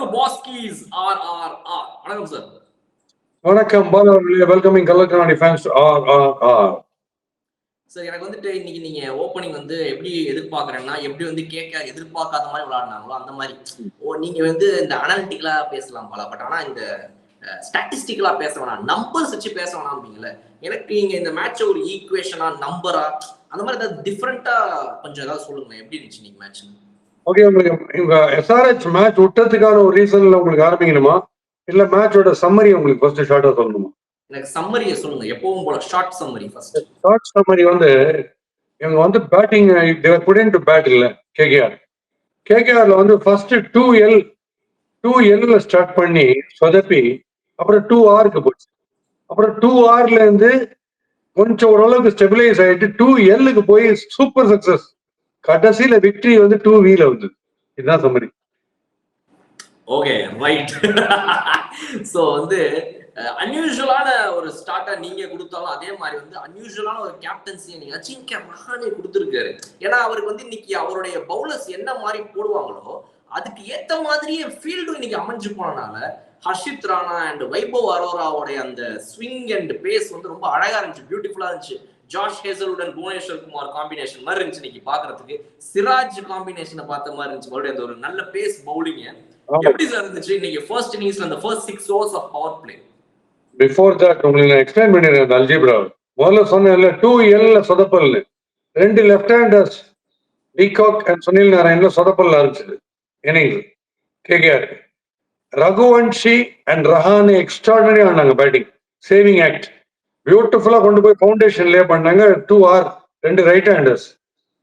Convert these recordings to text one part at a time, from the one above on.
to Boski's RRR. வணக்கம் sir. வணக்கம் பாலா அவர்களே. Welcoming Kallakkannadi fans to RRR. Sir எனக்கு வந்துட்டு இன்னைக்கு நீங்க ஓப்பனிங் வந்து எப்படி எதிர்பார்க்கறேன்னா எப்படி வந்து கேட்க எதிர்பார்க்காத மாதிரி விளையாடினாங்களோ அந்த மாதிரி நீங்க வந்து இந்த அனாலிட்டிக்கலா பேசலாம் போல. பட் ஆனா இந்த ஸ்டாட்டிஸ்டிக்கலா பேச வேணாம், நம்பர்ஸ் வச்சு பேச வேணாம் அப்படிங்கல. எனக்கு நீங்க இந்த மேட்ச ஒரு ஈக்குவேஷனா நம்பரா அந்த மாதிரி ஏதாவது டிஃப்ரெண்டா கொஞ்சம் ஏதாவது சொல்லுங்க. எப்படி இருந்துச்சு நீங்க மேட்ச்? ஓகே, உங்களுக்கு இவங்க எஸ்ஆர்ஹெச் மேட்ச் விட்டதுக்கான ஒரு ரீசன்ல உங்களுக்கு ஆரம்பிக்கணுமா இல்ல மேட்சோட சம்மரி உங்களுக்கு ஃபர்ஸ்ட் ஷார்ட்டா சொல்லணுமா? எனக்கு சம்மரியை சொல்லுங்க, எப்பவும் போல short summary first. Short summary வந்து இவங்க வந்து பேட்டிங் தேவர் புட் இன்டு பேட் இல்ல கேகேஆர்ல வந்து ஃபர்ஸ்ட் 2L ஸ்டார்ட் பண்ணி சொதப்பி அப்புறம் 2Rக்கு போச்சு. அப்புறம் 2Rல இருந்து கொஞ்சம் ஓரளவுக்கு ஸ்டெபிலைஸ் ஆயிட்டு 2Lக்கு போய் சூப்பர் சக்சஸ். கடைசியில விக்டரி வந்து 2Vல வந்து. இதுதான் சம்மரி. Okay right. சோ வந்து அன்யூஷுவலான ஒரு ஸ்டார்ட்டா நீங்க கொடுத்தாலும் அதே மாதிரி வந்து அன்யூஷுவலான ஒரு கேப்டன்சி நீங்க அஜிங்க ரஹானே கொடுத்துருக்காரு. ஏன்னா அவருக்கு வந்து இன்னைக்கு அவருடைய பவுலர்ஸ் என்ன மாதிரி போடுவாங்களோ அதுக்கு ஏத்த மாதிரியே ஃபீல்டு இன்னைக்கு அமைஞ்சு போனனால ஹர்ஷித் ராணா அண்ட் வைபவ் அரோராவோடைய அந்த ஸ்விங் அண்ட் பேஸ் வந்து ரொம்ப அழகா இருந்துச்சு, பியூட்டிஃபுல்லா இருந்துச்சு. ஜாஷ் ஹேசலுடன் புவனேஸ்வர் குமார் காம்பினேஷன் மாதிரி இருந்துச்சு இன்னைக்கு பாக்குறதுக்கு. சிராஜ் காம்பினேஷனை பார்த்த மாதிரி இருந்துச்சு. மறுபடியும் அந்த ஒரு நல்ல பேஸ் பவுலிங் எப்படி சார் இருந்துச்சு இன்னைக்கு ஃபர்ஸ்ட் இன்னிங்ஸ்ல அந்த first 6 overs of power play? Before that உங்களுக்கு நான் எக்ஸ்பிளைன் பண்ணிடுறேன் அல்ஜிப்ரா. முதல்ல சொன்னேன்ல 2L சொதப்பல், 2 left handers de Kock and Sunil நாராயண்ல சொதப்பல் ஆரம்பிச்சது innings KKR. Raghuvanshi and Rahane extraordinary ஆனாங்க பேட்டிங், சேவிங் ஆக்ட் பியூட்டிஃபுல்லா கொண்டு போய் ஃபவுண்டேஷன் லே பண்ணாங்க. 2R 2 ரைட் ஹேண்டர்ஸ்,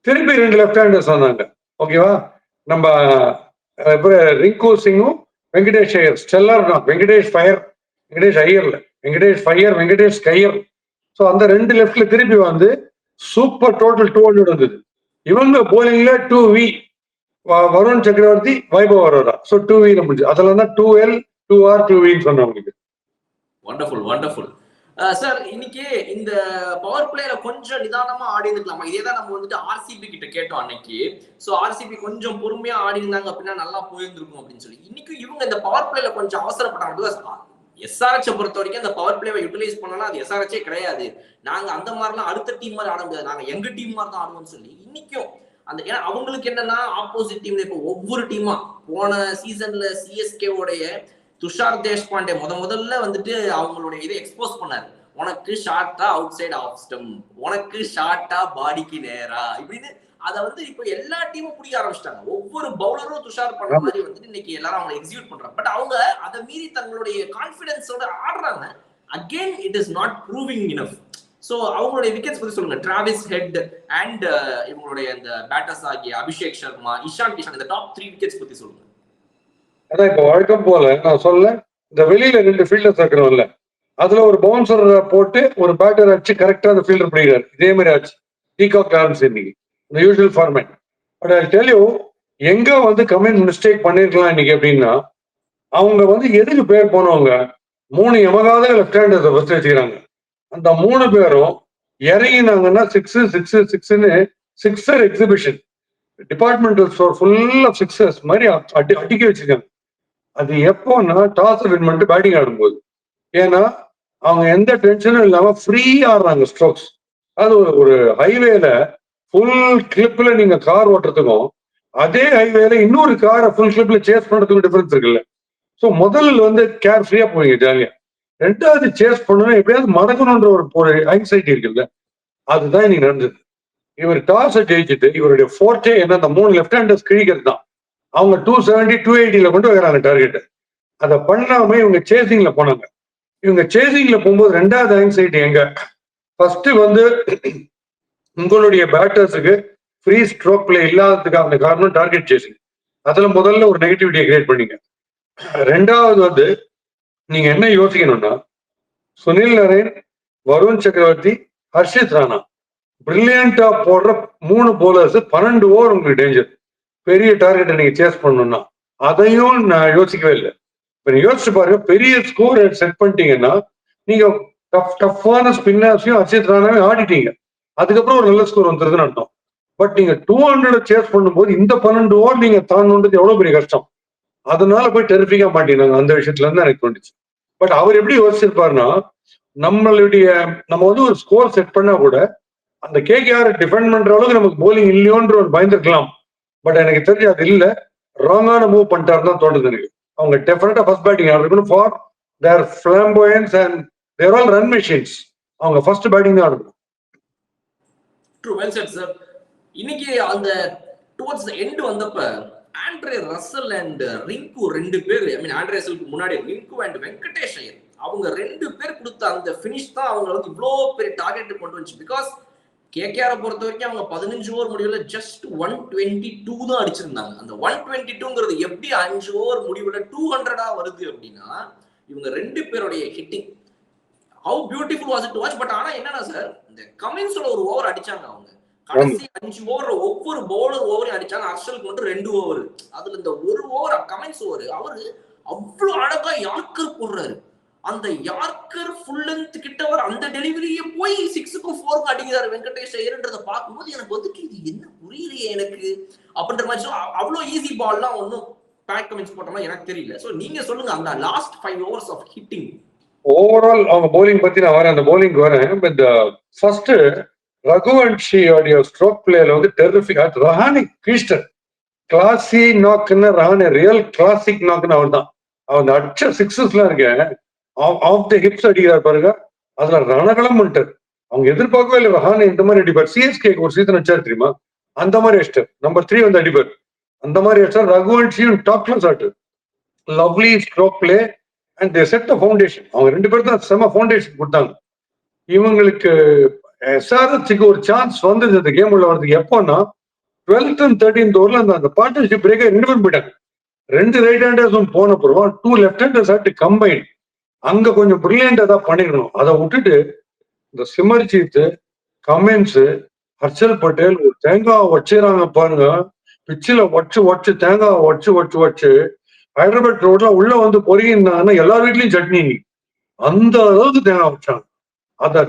திருப்பி 2 லெஃப்ட் ஹேண்டர்ஸ் வந்தாங்க. ஓகேவா? நம்ம ரிங்கு சிங்கும் வெங்கடேஷ் ஐயர் ஸ்டெல்லர் தான். வெங்கடேஷ் கய்யர். ஸோ அந்த 2 லெஃப்ட்ல திருப்பி வந்து சூப்பர் டோட்டல் 200 வந்தது. இவங்க போலிங்ல 2V வருண் சக்கரவர்த்தி, வைபவ் அரோரா. ஸோ 2Vல முடிஞ்சு. அதெல்லாம் தான் 2L 2R 2V சொன்னவங்களுக்கு. Wonderful sir. இன்னைக்கு இந்த பவர் பிளேல கொஞ்சம் நிதானமா ஆடி இருக்கலாமா? இதேதான் நம்ம வந்துட்டு ஆர்சிபி கிட்ட கேட்டோம் அன்னைக்கு. சோ ஆர்சிபி கொஞ்சம் பொறுமையா ஆடி இருந்தாங்க அப்படின்னா நல்லா போயிருந்திருக்கும் அப்படின்னு சொல்லி. இன்னைக்கு இவங்க இந்த பவர் பிளேல கொஞ்சம் அவசரப்பட்டாங்க. எஸ்ஆர்எச் பொறுத்த வரைக்கும் அந்த பவர் பிளேவை யூட்டிலைஸ் பண்ணலாம், அது எஸ்ஆர்எச்சே கிடையாது. நாங்க அந்த மாதிரிலாம் அடுத்த டீம் மாதிரி ஆட முடியாது, நாங்க எங்க டீம் மாதிரி தான் ஆடுவோம்னு சொல்லி இன்னைக்கும் அந்த ஏன்னா அவங்களுக்கு என்னன்னா ஆப்போசிட் டீம்ல இப்போ ஒவ்வொரு டீமா போன சீசன்ல சிஎஸ்கே உடைய துஷார் தேஷ்பாண்டே முதல்ல வந்துட்டு அவங்களுடைய இதை எக்ஸ்போஸ் பண்ணாரு. உனக்கு ஷார்ட்டா அவுட் சைட் ஆஃப் ஸ்டம், உனக்கு ஷார்ட்டா பாடிக்கு நேரா இப்படின்னு அதை வந்து இப்போ எல்லா டீமும் பிடிக்க ஆரம்பிச்சிட்டாங்க. ஒவ்வொரு பவுலரும் துஷார் பண்ற மாதிரி வந்துட்டு இன்னைக்கு எல்லாரும் அவங்க எக்ஸிக்யூட் பண்றாங்க. பட் அவங்க அதை மீறி தங்களுடைய கான்பிடன்ஸோட ஆடுறாங்க. Again it is not proving enough. So அவங்களுடைய விக்கெட்ஸ் பத்தி சொல்லுங்க. டிராவிஸ் ஹெட் அண்ட் இவங்களுடைய இந்த பேட்டர்ஸ் ஆகிய அபிஷேக் சர்மா, இஷான் கிஷான், இந்த டாப் 3 விக்கெட்ஸ் பத்தி சொல்லுங்க. அதான் இப்ப வழக்கம் போல நான் சொல்ல, இந்த வெளியில 2 ஃபீல்டர்ஸ் இருக்கிறோம்ல, அதுல ஒரு பவுன்சர் போட்டு ஒரு பேட்டர் அடிச்சு கரெக்டா அந்த ஃபீல்டர் பிடிக்கிறாரு. இதே மாதிரி ஆச்சு பீகாக் ஆரம்பிச்சு இன்னைக்கு இந்த usual format. But I tell you, எங்க வந்து கமெண்ட் மிஸ்டேக் பண்ணிருக்கலாம் இன்னைக்கு அப்படின்னா, அவங்க வந்து எதுக்கு பேர் போனவங்க 3 எமகாத லெஃப்ட் ஹேண்டர்ஸ் ஃபர்ஸ்ட் வச்சுக்கிறாங்க. அந்த 3 பேரும் இறங்கினாங்கன்னா 6 sixer exhibition, departmental store full of sixers மாதிரி அடிக்க வச்சிருக்காங்க. அது எப்போன்னா டாஸ் வின் பண்ணிட்டு பேட்டிங் ஆடும்போது. ஏன்னா அவங்க எந்த டென்ஷனும் இல்லாம ஃப்ரீ ஆடுறாங்க ஸ்ட்ரோக்ஸ். அது ஒரு ஹைவேல ஃபுல் கிளிப்ல நீங்க கார் ஓட்டுறதுக்கும் அதே ஹைவேல இன்னொரு காரை ஃபுல் கிளிப்ல சேஸ் பண்றதுக்கும் டிஃபரன்ஸ் இருக்குல்ல. ஸோ முதல்ல வந்து கேர் ஃப்ரீயா போவீங்க ஜாலியா. 2வது சேஸ் பண்ணணும், எப்படியாவது மடக்கணும்ன்ற ஒரு ஆங்ஸைட்டி இருக்குல்ல, அதுதான் இன்னைக்கு நடந்தது. இவர் டாஸ் ஜெயிச்சுட்டு இவருடைய ஃபோர்ட்டே என்ன, அந்த 3 லெஃப்ட் ஹேண்டர்ஸ் கிழிக்கிறது தான். அவங்க 270 280 கொண்டு வைக்கிறாங்க டார்கெட். அதை பண்ணாம இவங்க சேசிங்ல போனாங்க. இவங்க சேசிங்ல போகும்போது 2வது ஆங்ஸைட்டி எங்க, ஃபர்ஸ்ட் வந்து உங்களுடைய பேட்டர்ஸுக்கு ஃப்ரீ ஸ்ட்ரோக் பிளே இல்லாததுக்கான காரணம் டார்கெட் சேசிங். அதுல முதல்ல ஒரு நெகட்டிவிட்டியை கிரியேட் பண்ணீங்க. 2வது வந்து நீங்க என்ன யோசிக்கணும்னா, சுனில் நரேன், வருண் சக்கரவர்த்தி, ஹர்ஷித் ராணா பிரில்லியண்டா போடுற 3 போலர்ஸ் 12 ஓவர் உங்களுக்கு டேஞ்சர். பெரிய டார்கெட்டை நீங்க சேஸ் பண்ணணும்னா அதையும் நான் யோசிக்கவே இல்லை. இப்ப நீங்க யோசிச்சு பாருங்க, பெரிய ஸ்கோர் செட் பண்ணிட்டீங்கன்னா நீங்க டஃப்பான ஸ்பின்னர்ஸையும் ஹர்ஷித் ராணாவையும் ஆடிட்டீங்க. அதுக்கப்புறம் ஒரு நல்ல ஸ்கோர் வந்துருதுன்னு அர்த்தம். பட் நீங்க 200 சேஸ் பண்ணும்போது இந்த 12 ஓவர் நீங்க தாண்டது எவ்வளவு பெரிய கஷ்டம். அதனால போய் டெரிஃபிக்கா மாட்டினாங்க. அந்த விஷயத்துல இருந்து எனக்கு தோணுச்சு. பட் அவர் எப்படி யோசிச்சிருப்பாருன்னா, நம்மளுடைய நம்ம வந்து ஒரு ஸ்கோர் செட் பண்ணா கூட அந்த கேகேஆர் டிஃபெண்ட் பண்ற அளவுக்கு நமக்கு போலிங் இல்லையோன்ற ஒரு பயந்துருக்கலாம். பட் எனக்கு தெரிஞ்சு அது இல்ல. ராங்கான மூவ் பண்ணிட்டாருன்னு தான் தோணுது எனக்கு. அவங்க டெஃபினட்டா ஃபர்ஸ்ட் பேட்டிங் ஆடணும் for their flamboyance and their all run machines. அவங்க ஃபர்ஸ்ட் பேட்டிங் தான் ஆடணும். True, well set sir. இன்னைக்கு அந்த டுவர்ட்ஸ் தி எண்ட் வந்தப்ப ஆண்ட்ரே ரசல் அண்ட் ரிங்கு ரெண்டு பேர், ஐ மீன் ஆண்ட்ரே ரசலுக்கு முன்னாடி ரிங்கு அண்ட் வெங்கடேஷ் ஐயர் அவங்க ரெண்டு பேர் கொடுத்த அந்த ஃபினிஷ் தான் அவங்க வந்து இவ்வளோ பெரிய டார்கெட் கொண்டு வந்துச்சு. பிகாஸ் கேகேஆரை பொறுத்த வரைக்கும் அவங்க 15 ஓவர் முடிவுல ஜஸ்ட் 122 தான் அடிச்சிருந்தாங்க. அந்த 122ங்கிறது எப்படி 5 ஓவர் முடிவுல 200 வருது அப்படின்னா இவங்க ரெண்டு பேருடைய hitting how beautiful was it to watch. But ஆனா என்னன்னா சார், இந்த கமின்ஸோட ஒரு ஓவர் அடிச்சாங்க அவங்க கடைசி 5 ஓவர் ஒவ்வொரு பவுலர் ஓவரையும் அடிச்சாங்க. அர்ஷலுக்கு மட்டும் 2 ஓவர். அதுல இந்த ஒரு ஓவர் கமின்ஸ் ஓவர் அவரு அவ்வளவு அழகா யார்க்கர் போடுறாரு. அந்த யார்க்கர் ஃபுல் லென்த் கிட்ட வர அந்த டெலிவரியை போய் 6க்கும் 4க்கும் அடிக்கிறாரு வெங்கடேஷ் ஐயர்ன்றதை பார்க்கும்போது எனக்கு வந்துட்டு இது என்ன புரியலையே எனக்கு அப்படின்ற மாதிரி. அவ்வளோ ஈஸி பால்லாம் ஒன்றும் பேக் கமின்ஸ் போட்டோம்னா எனக்கு தெரியல. ஸோ நீங்க சொல்லுங்க அந்த last 5 overs of hitting. Overall அவங்க போலிங் பத்தி நான் வரேன், அந்த போலிங் வரேன். பட் ஃபர்ஸ்ட் ரகுவன்ஷியோடைய ஸ்ட்ரோக் பிளேல வந்து டெரிஃபிக். ரஹானி கிரீஸ்டர் கிளாசி நாக்குன்னு ரஹானி ரியல் கிளாசிக் நாக்குன்னு அவர் தான். அவர் அடிச்ச சிக்ஸஸ்லாம் இருக்கேன் ஆஃப் த ஹிப்ஸ் அடிக்கிறார் பாருங்க. அதுல ரணகலம் பண்ணிட்டார். அவங்க எதிர்பார்க்கவே இல்லை ரஹானி இந்த மாதிரி அடிப்பார். சிஎஸ்கே ஒரு சீசன் வச்சார் தெரியுமா, அந்த மாதிரி அடிச்சார். நம்பர் 3 வந்து அடிப்பார், அந்த மாதிரி அடிச்சார். ரகுவன்ஷியும் டாப் கிளாஸ் ஆட்டு. Lovely stroke play and they said the foundation. அவங்க ரெண்டு பேரும் தான் செம ஃபவுண்டேஷன் கொடுத்தாங்க. இவங்களுக்கு எஸ்ஆர்எச்சுக்கு ஒரு சான்ஸ் வந்தது இந்த கேம் உள்ள வரதுக்கு. எப்போன்னா 12th and 13th ஓவர்ல அந்த பார்ட்னர்ஷிப் பிரேக்கை 2 பேரும் போயிட்டாங்க. 2 ரைட் ஹேண்டர்ஸும் போன அப்புறம் 2 லெஃப்ட் ஹேண்டர்ஸ் ஆட்டு கம்பைன். அங்க கொஞ்சம் பிரில்லியண்டா தான் பண்ணிக்கணும். அதை விட்டுட்டு இந்த சிமர்ஜித், கமின்ஸ், ஹர்ஷல் பட்டேல் ஒரு தேங்காய் வச்சுறாங்க பாருங்க. பிச்சில வச்சு தேங்காய் வச்சு ஹைதராபாத் ரோட்ல உள்ள வந்து பொறியிருந்தாங்கன்னா எல்லா வீட்லயும் சட்னி. அந்த அளவுக்கு தேங்காய் வச்சாங்க. அத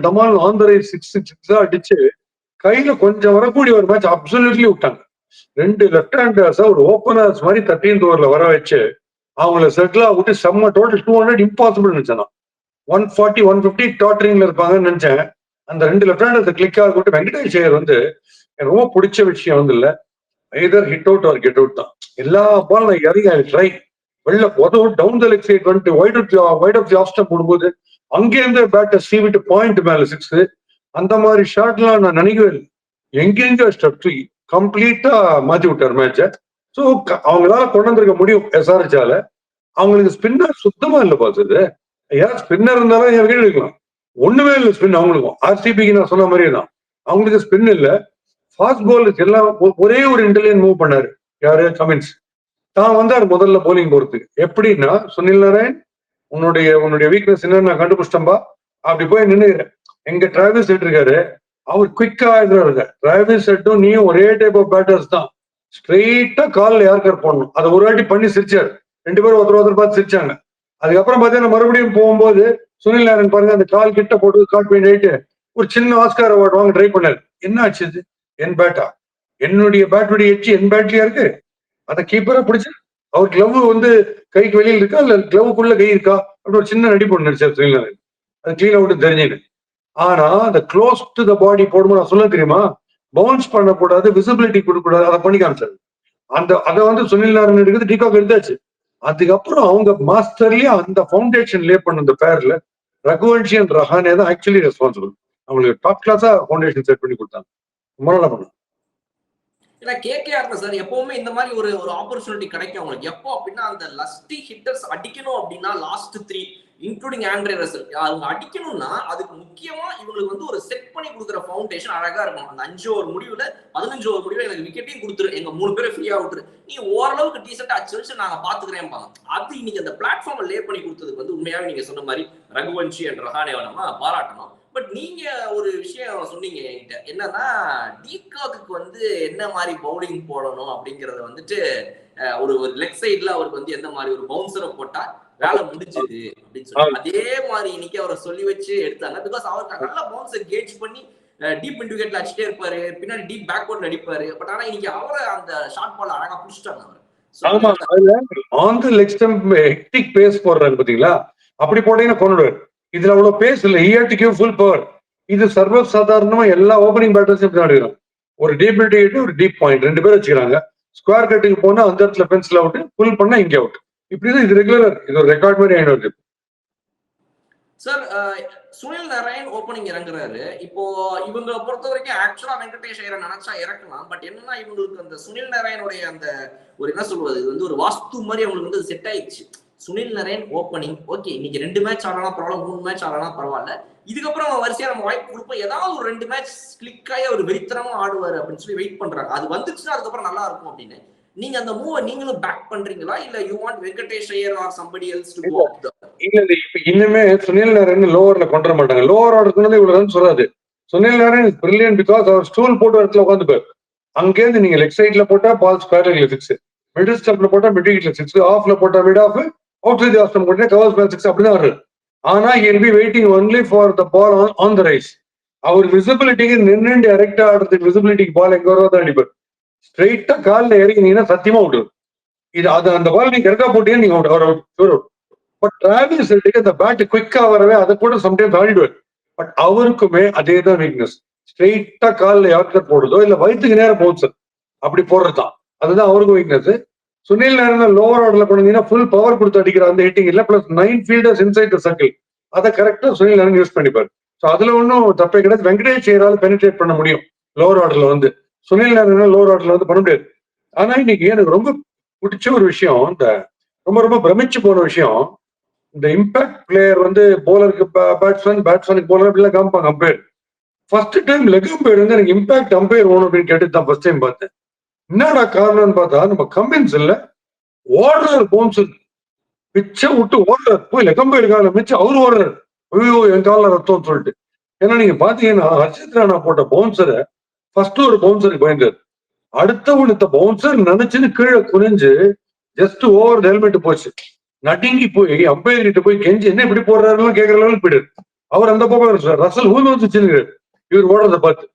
டமால் ஆந்திரை 6 அடிச்சு கையில கொஞ்சம் வரக்கூடிய ஒரு மேட்ச் அப்சல்யூட்லி விட்டாங்க. 2 லெஃப்ட் ஹேண்டர்ஸ் ஒரு ஓப்பனர்ஸ் மாதிரி 13th ஓவர்ல வர வச்சு அவங்கள செட்டில் விட்டு செம்ம டோட்டல் 200 இம்பாசிபிள் நினைச்சேன். 140 150 டாட்டரிங்ல இருப்பாங்கன்னு நினைச்சேன். அந்த 2 லெஃப்ட் ஹேண்டர்ஸ் கிளிக் ஆக விட்டு வெங்கடேஷ் ஐயர் வந்து எனக்கு ரொம்ப பிடிச்ச விஷயம் வந்து இல்ல, either hit out or get out தான். எல்லா பால் நான் இறங்கி ட்ரை வெளில போதும் டவுன் த லெக் சைட் வந்துட்டு wide off the off stump போடும்போது அங்கேருந்து பேட்டை சீவிட்டு பாயிண்ட் மேல 6 அந்த மாதிரி ஷாட்லாம் நான் நினைக்கவே இல்லை. எங்கெங்க ஸ்டெப் கம்ப்ளீட்டா மாத்தி விட்டார் மேட்ச. ஸோ அவங்களால கொண்டு வந்திருக்க முடியும் எஸ்ஆர்எச்சால. அவங்களுக்கு ஸ்பின்னர் சுத்தமா இல்லை பார்த்தது. ஏன் ஸ்பின்னர் இருந்தாலும் என் கீழே இருக்கலாம். ஒண்ணுமே இல்லை ஸ்பின் அவங்களுக்கும். ஆர்சிபிக்கு நான் சொன்ன மாதிரியே தான் அவங்களுக்கு ஸ்பின் இல்லை. ஃபாஸ்ட் பாலுக்கு எல்லாம் ஒரே ஒரு இன்டெலிஜென்ட் மூவ் பண்ணாரு. யாரு? கமின்ஸ் தான் வந்தாரு முதல்ல போலிங் போறதுக்கு. எப்படின்னா சுனில் நாராயண் உன்னுடைய வீக்னஸ் என்னன்னு நான் கண்டுபிடிச்சிட்டம்பா, அப்படி போய் நின்னுகிறேன். எங்க டிராவிஸ் ஹெட் இருக்காரு, அவர் குவிக்கா ஆயிடுறாரு. டிராவிஸ் ஹெட்டும் நீயும் ஒரே டைப் ஆஃப் பேட்டர்ஸ் தான். ஸ்ட்ரெயிட்டா காலில் யார்கர் போடணும். அதை ஒரு வாட்டி பண்ணி சிரிச்சாரு. 2 பேரும் ஒருத்தர் பார்த்து சிரிச்சாங்க. அதுக்கப்புறம் பார்த்தீங்கன்னா மறுபடியும் போகும்போது சுனில் நாராயண் பாருங்க அந்த கால் கிட்ட போட்டு காட் பண்ணிட்டு ஒரு சின்ன ஆஸ்கார் அவார்டு வாங்க ட்ரை பண்ணாரு. என்ன ஆச்சு இது? என் பேட்டா, என்னுடைய பேட்டுடைய எட்ஜி என் பேட்லயா இருக்கு. அதை கீப்பரா பிடிச்சு அவர் கிளவ் வந்து கைக்கு வெளியில் இருக்கா இல்ல கிளவுக்குள்ள கை இருக்கா அப்படி ஒரு சின்ன நடிப்பு நடிச்சார் சுனில் நாராயண். அது கிளீன் அவுட் தெரிஞ்சுன்னு. ஆனா அந்த க்ளோஸ் டு த பாடி போடும்போது நான் சொல்ல தெரியுமா, பவுன்ஸ் பண்ணக்கூடாது, விசிபிலிட்டி கொடுக்கக்கூடாது, அதை பண்ணி காமிச்சாரு. அதை வந்து சுனில் நாராயண் எடுக்கிறது டிகாக் எடுத்தாச்சு. அதுக்கப்புறம் அவங்க மாஸ்டர்லயே அந்த ஃபவுண்டேஷன் லே பண்ண அந்த பேர்ல ரகுவன்ஷி அண்ட் ரஹானே தான் ஆக்சுவலி ரெஸ்பான்சிபிள். அவங்களுக்கு டாப் கிளாஸா ஃபவுண்டேஷன் செட் பண்ணி கொடுத்தாங்க. ரொம்ப பண்ணு. ஏன்னா கேகேஆர்ல சார் எப்பவுமே இந்த மாதிரி ஒரு ஆப்பர்ச்சுனிட்டி கிடைக்கும் அவங்களுக்கு. எப்போ அப்படின்னா அந்த லஸ்டி ஹிட்டர்ஸ் அடிக்கணும் அப்படின்னா லாஸ்ட் 3 இன்க்ளூடிங் ஆண்ட்ரே ரசல் அவங்க அடிக்கணும்னா அதுக்கு முக்கியமா இவங்களுக்கு வந்து ஒரு செட் பண்ணி கொடுக்குற ஃபவுண்டேஷன் அழகா இருக்கும். அந்த 5 ஓவர் முடிவுல 15 ஓவர் முடிவுல எனக்கு விக்கெட்டையும் கொடுத்துரு, எங்க 3 பேரை ஃப்ரீயா விட்டுரு, நீ ஓரளவுக்கு டீசெண்டா அடிச்சு நாங்க பாத்துக்கிறேன். அது இன்னைக்கு அந்த பிளாட்ஃபார்ம் லே பண்ணி கொடுத்ததுக்கு வந்து உண்மையாவே நீங்க சொன்ன மாதிரி ரகுவன்ஷி அண்ட் ரஹானேவை நம்ம பாராட்டணும். பட் நீங்க ஒரு விஷயம் சொன்னீங்க என்கிட்ட, என்னன்னா டிகாக்கு வந்து என்ன மாதிரி பவுலிங் போடணும் அப்படிங்கறத வந்துட்டு ஒரு லெக் சைட்ல அவருக்கு வந்து எந்த மாதிரி ஒரு பவுன்சரை போட்டா வேலை முடிஞ்சது அப்படின்னு சொல்லி அதே மாதிரி இன்னைக்கு அவரை சொல்லி வச்சு எடுத்தாங்க. பிகாஸ் அவருக்கு நல்ல பவுன்சர் கேட்ச் பண்ணி டீப் இன்டு விக்கெட்ல அடிச்சுட்டே இருப்பாரு, பின்னாடி டீப் பேக்வர்ட்ல அடிப்பாரு. பட் ஆனா இன்னைக்கு அவரை அந்த ஷார்ட் பால் அழகா புடிச்சிட்டாங்க அவர். ஆமா, அதுல on the leg stump hectic pace போடுறாரு பாத்தீங்களா, அப்படி போட்டீங்கன்னா கொண்டுடுவார். இதுல அவ்வளவு பேஸ் இல்ல, he had to give full power. இது சர்வ சாதாரணமா எல்லா ஓப்பனிங் பேட்டர்ஸும் இப்படி ஆடுகிறோம். ஒரு டீப் மிட் ஒரு டீப் பாயிண்ட் 2 பேர் வச்சுக்கிறாங்க. ஸ்கொயர் கட்டுக்கு போனா அந்த இடத்துல பென்சில் அவுட், புல் பண்ணா இங்க அவுட். இப்படிதான் இது ரெகுலர், இது ஒரு ரெக்கார்ட் மாதிரி ஆயிடுது. சார் சுனில் நாராயண் ஓப்பனிங் இறங்குறாரு. இப்போ இவங்களை பொறுத்த வரைக்கும் ஆக்சுவலா வெங்கடேஷ் ஐயரை நினைச்சா இறக்கலாம். பட் என்னன்னா இவங்களுக்கு அந்த சுனில் நாராயணுடைய அந்த ஒரு என்ன சொல்றது, இது வந்து ஒரு வாஸ்து மாதிரி அவங்களுக்கு வந்து செட் ஆயிடுச்சு. சுனில் நாராயண் ஓப்பனிங், ஓகே இன்னைக்கு 2 மேட்ச் ஆடலாம் பரவாயில்ல, 3 மேட்ச் ஆடலாம் பரவாயில்ல, இதுக்கப்புறம் வரிசையா நம்ம வாய்ப்பு கொடுப்போம், ஏதாவது ஒரு 2 மேட்ச் கிளிக் ஆகி ஒரு வெறித்தனமா ஆடுவாரு அப்படின்னு சொல்லி வெயிட் பண்றாங்க. அது வந்துச்சுன்னா அதுக்கப்புறம் நல்லா இருக்கும் அப்படின்னு. நீங்க அந்த மூவை நீங்களும் பேக் பண்றீங்களா, இல்ல you want Venkatesh Iyer or somebody else to go up the? இல்ல இப்ப இன்னுமே சுனில் நாராயண் லோவர்ல கொண்டு வர மாட்டாங்க. லோவர் ஆர்டர் இவ்வளவு சொல்லாது. Sunil Narayan is brilliant because அவர் ஸ்டூல் போட்டு இடத்துல உட்காந்துப்பார். அங்கேருந்து நீங்க லெக் சைட்ல போட்டா பால் ஸ்கொயர்ல 6, மிடில் ஸ்டெப்ல போட்டா மிட் விக்கெட்ல 6, ஆஃப்ல போட்டா mid off, outside off stump போட்டா கவர்ஸ் மேல் 6, அப்படிதான் வருது. ஆனா he will be waiting only for the ball on the rise. அவர் விசிபிலிட்டிக்கு நின்று டைரக்டா ஆடுறதுக்கு விசிபிலிட்டிக்கு பால் எங்க வரோ தான் அடிப்பார். ஸ்ட்ரெயிட்டா காலில் இறங்கினீங்கன்னா சத்தியமா அவுட். இது அது அந்த பால் நீங்க கரெக்டா போட்டீங்கன்னா நீங்க அவுட். பட் டிராவிஸ் ஹெட்டுக்கு அந்த பேட் குவிக்கா வரவே அதை கூட சம்டைம்ஸ் ஆடிடுவார். பட் அவருக்குமே அதே தான் வீக்னஸ். ஸ்ட்ரெயிட்டா காலில் யார்கர் போடுறதோ இல்ல வயிற்றுக்கு நேரம் பவுன்சர் அப்படி போடுறதுதான், அதுதான் அவருக்கும் வீக்னஸ். சுனில் நாராயண் லோவர் ஆர்டர்ல கொண்டீங்கன்னா ஃபுல் பவர் கொடுத்து அடிக்கிற அந்த ஹிட்டிங் இல்ல, plus 9 fielders inside the circle, அதை கரெக்டா சுனில் நாராயண் யூஸ் பண்ணிப்பாரு. ஸோ அதுல ஒன்றும் தப்பே கிடையாது. வெங்கடேஷ் ஐயரால் பெனிட்ரேட் பண்ண முடியும் லோவர் ஆர்டர்ல வந்து, சுனில் நாராயண் லோவர் ஆர்டர்ல வந்து பண்ண முடியாது. ஆனா இன்னைக்கு எனக்கு ரொம்ப பிடிச்ச ஒரு விஷயம், இந்த ரொம்ப ரொம்ப பிரமிச்சு போன விஷயம், இந்த இம்பாக்ட் பிளேயர் வந்து போலருக்கு பேட்ஸ்மேனுக்கு போலர் அப்படிலாம் காமிப்பாங்க umpire. First time leg umpire வந்து எனக்கு இம்பாக்ட் அம்பையர் வேணும் அப்படின்னு கேட்டு தான் ஃபர்ஸ்ட் டைம் பார்த்தேன். என்னடா காரணம்னு பார்த்தா நம்ம கம்பின்ஸ் இல்ல, ஓடுறாரு பவுன்சர், பிச்சை விட்டு ஓடுறாரு, போய் லெக் அம்பையர் கால மிச்சு அவரு ஓடுறாரு. ஐயோ என் காலில் ரத்தம்னு சொல்லிட்டு. ஏன்னா நீங்க பாத்தீங்கன்னா ஹர்ஷித் ராணா போட்ட பவுன்சரை ஃபர்ஸ்ட் ஒரு பவுன்சருக்கு பயந்தாரு, அடுத்த ஒருத்த பவுன்சர் நினைச்சுன்னு கீழே குனிஞ்சு ஜஸ்ட் ஓவர் ஹெல்மெட் போச்சு, நடுங்கி போய் அம்பையர் கிட்ட போய் கெஞ்சி என்ன இப்படி போடுறாருன்னு கேட்கற லெவலுக்கு போயிடுது. அவர் அந்த பக்கம் ரசல் ஊந்து வந்து சின்ன இவர் ஓடுறத பார்த்து.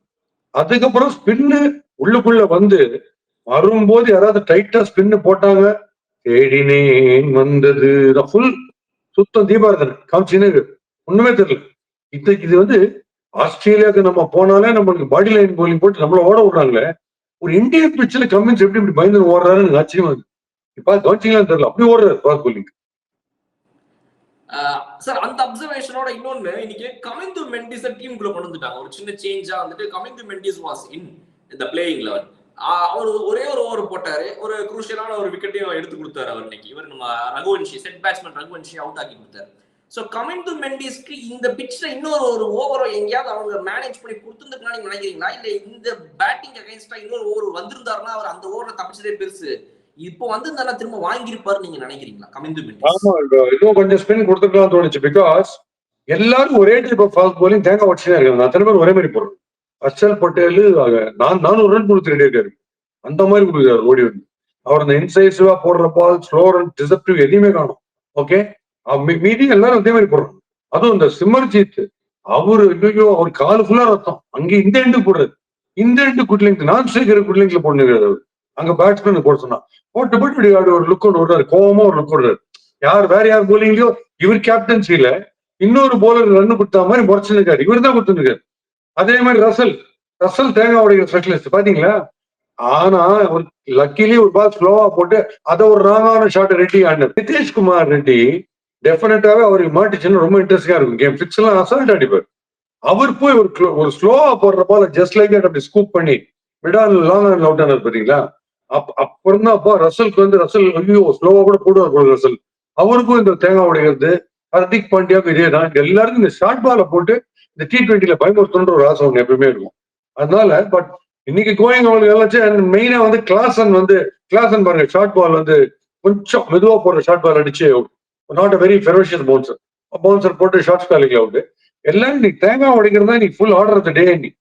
அதுக்கப்புறம் ஸ்பின்னு உள்ளுக்குள்ள வந்து வரும்போது யாராவது டைட்டா ஸ்பின்னு போட்டாங்க, தேடினேன் வந்தது ஃபுல் சுத்தம் தீபாரதன் காமிச்சின்னு ஒண்ணுமே தெரியல. இது வந்து ஆஸ்திரேலியாவுக்கு நம்ம போனாலே நம்மளுக்கு பாடி லைன் போலிங் போட்டு நம்மள ஓட விடுறாங்களே, ஒரு இந்தியன் பிச்சில் கம்மின்ஸ் எப்படி இப்படி பயந்து ஓடுறாருன்னு ஆச்சரியமா இருக்கு. இப்ப கவனிச்சிங்களான்னு தெரியல, அப்படி ஓடுறாரு ஃபாஸ்ட் போலிங். சார் அந்த அப்சர்வேஷனோட இன்னொன்னு, இன்னைக்கு கமிந்து மெண்டிஸ் டீமுக்குள்ள கொண்டு வந்துட்டாங்க. ஒரு சின்ன சேஞ்சா வந்துட்டு Kamindu Mendis was in the playing 11. அவர் ஒரே ஒரு ஓவர் போட்டாரு, ஒரு குரூஷியலான ஒரு விக்கெட்டையும் எடுத்து கொடுத்தாரு அவர் இன்னைக்கு. இவர் நம்ம Raghuvanshi, set batsman Raghuvanshi out ஆக்கி கொடுத்தாரு. சோ கமிந்து மெண்டிஸ்க்கு இந்த பிட்ச்ல இன்னொரு ஒரு ஓவரை எங்கேயாவது அவங்க மேனேஜ் பண்ணி கொடுத்துருந்துக்கலாம் நீங்க நினைக்கிறீங்களா, இல்ல இந்த பேட்டிங் அகைன்ஸ்டா இன்னொரு ஓவர் வந்திருந்தாருன்னா அவர் அந்த ஓவர்ல தப்பிச்சதே பெருசு, இப்போ வந்து திரும்ப வாங்கியிருப்பாரு நீங்க நினைக்கிறீங்களா கமிந்து மெண்டிஸ்? ஆமா, இன்னும் கொஞ்சம் ஸ்பின் கொடுத்துக்கலாம் தோணுச்சு. பிகாஸ் எல்லாரும் ஒரே டைப் ஆஃப் ஃபாஸ்ட் போலிங் தேங்காய் வச்சுதான் இருக்காங்க. அத்தனை பேர் ஒரே மாதிரி போடுறோம். ஹர்ஷல் பட்டேல் 400 ரன் கொடுத்து ரெடி இருக்காரு, அந்த மாதிரி கொடுக்குறாரு ஓடி வந்து. அவர் அந்த இன்சைசிவா போடுற பால், ஸ்லோர் அண்ட் டிசப்டிவ் எதையுமே காணும். ஓகே, மீதி எல்லாரும் அதே மாதிரி போடுறோம். அதுவும் இந்த சிமர்ஜித், அவரு இன்னைக்கும் அவர் காலு ஃபுல்லா ரத்தம், அங்க இந்த எண்டு போடுறது, இந்த எண்டு குட்லிங்க் நான் ஸ்ட்ரைக்கர் குட்லிங்க்ல போடுறாரு அவர். அங்க பேட்ஸ்மேன் போட சொன்னா போட்டு போட்டு ஒரு லுக் ஒன்று விடுறாரு, கோவமா ஒரு லுக் விடுறாரு. யார் வேற யார் போலிங்லயோ இவர் கேப்டன்சில இன்னொரு போலர் ரன் கொடுத்தா மாதிரி முறைச்சிருக்காரு, இவர் தான் கொடுத்துருக்காரு. அதே மாதிரி ரசல் தேங்காய் உடைக்கிற ஸ்பெஷலிஸ்ட் பாத்தீங்களா. ஆனா ஒரு லக்கிலி ஒரு பால் ஸ்லோவா போட்டு அதை ஒரு ராங்கான ஷாட் ரெட்டி ஆடினார். நிதிஷ்குமார் ரெட்டி டெஃபினட்டாவே அவருக்கு மாட்டிச்சுன்னு ரொம்ப இன்ட்ரெஸ்டிங்கா இருக்கும். கேம் சிக்ஸ் எல்லாம் அசால்ட் அடிப்பார். அவர் போய் ஒரு ஸ்லோவா போடுற பால் ஜஸ்ட் லைக் தட் அப்படி ஸ்கூப் பண்ணி மிடால் லாங் ரன் அவுட் ஆனார் பாத்தீங்களா. அப்புறம் தான் அப்பா ரசலுக்கு வந்து ரசல் ஐயோ ஸ்லோவா கூட போடுவார் ரசல். அவருக்கும் இந்த தேங்காய் உடைகிறது, ஹர்திக் பாண்டியாவுக்கும் இதே தான். எல்லாருக்கும் இந்த ஷார்ட் பாலை போட்டு இந்த T20ல பயமுறுத்தணுன்ற ஒரு ஆசை ஒன்று எப்பவுமே இருக்கும். அதனால பட் இன்னைக்கு கோயிங் அவங்களுக்கு எல்லாம் மெயினா வந்து கிளாசன் பாருங்க, ஷார்ட் பால் வந்து கொஞ்சம் மெதுவா போடுற ஷார்ட் பால் அடிச்சு out, not a very ferocious bouncer போட்டு ஷார்ட் ஸ்பெல்லிங் அவுட். எல்லாம் இன்னைக்கு தேங்காய் உடைக்கிறதா இன்னைக்கு ஃபுல் ஆர்டர் ஆஃப் தி டே. இன்னைக்கு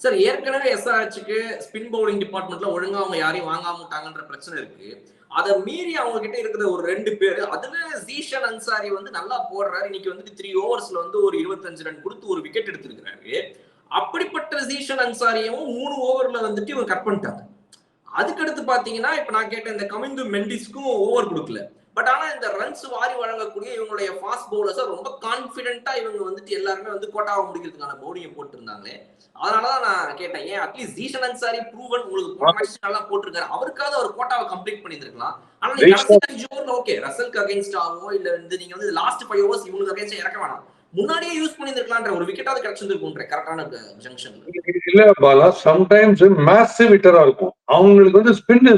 சார் ஏற்கனவே எஸ்ஆர்ஹெச்சுக்கு ஸ்பின் பவுலிங் டிபார்ட்மெண்ட்ல ஒழுங்கா அவங்க யாரையும் வாங்காமட்டாங்கன்ற பிரச்சனை இருக்கு. அதை மீறி அவங்க கிட்ட இருக்கிற ஒரு 2 பேர், அதுல ஜீஷன் அன்சாரி வந்து நல்லா போடுறாரு. இன்னைக்கு வந்துட்டு 3 ஓவர்ஸ்ல வந்து ஒரு 25 ரன் கொடுத்து ஒரு விக்கெட் எடுத்திருக்கிறாரு. அப்படிப்பட்ட ஜீஷன் அன்சாரியும் 3 ஓவர்ல வந்துட்டு இவங்க கட் பண்ணிட்டாங்க. அதுக்கடுத்து பாத்தீங்கன்னா இப்ப நான் கேட்ட இந்த கமிந்து மெண்டிஸ்க்கும் ஓவர் கொடுக்கல. பட் ஆனா இந்த ரன்ஸ் வாரி வழங்கக்கூடிய இவங்களுடைய ஃபாஸ்ட் பவுலர்ஸ் ரொம்ப கான்பிடென்ட்டா இவங்க வந்துட்டு எல்லாருமே வந்து கோட்டாவை முடிக்கிறதுக்கான பவுலிங் போட்டு இருந்தாங்களே. அதனாலதான் நான் கேட்டேன், ஏன் அட்லீஸ்ட் ஜீஷன் அன்சாரி ப்ரூவன் உங்களுக்கு போன மேட்ச் நல்லா போட்டிருக்காரு, அவருக்காவது அவர் கோட்டாவை கம்ப்ளீட் பண்ணிருக்கலாம். ஆனா நீங்க கடைசி 5 ஓவர்ல ஓகே ரசலுக்கு அகைன்ஸ்டாவோ இல்ல வந்து நீங்க வந்து லாஸ்ட் 5 ஓவர்ஸ் இவங்களுக்கு அகைன்ஸ்டா இறக்க வேணாம், முன்னாடியே யூஸ் பண்ணிருக்கலாம்ன்ற ஒரு விக்கெட்டாவது கிடைச்சிருக்கும் கரெக்டான ஜங்ஷன்ல. இல்ல பாலா, சம்டைம்ஸ் மேசிவ் ஹிட்டரா இருக்கும் அவங்களுக்கு வந்து ஸ்பின்.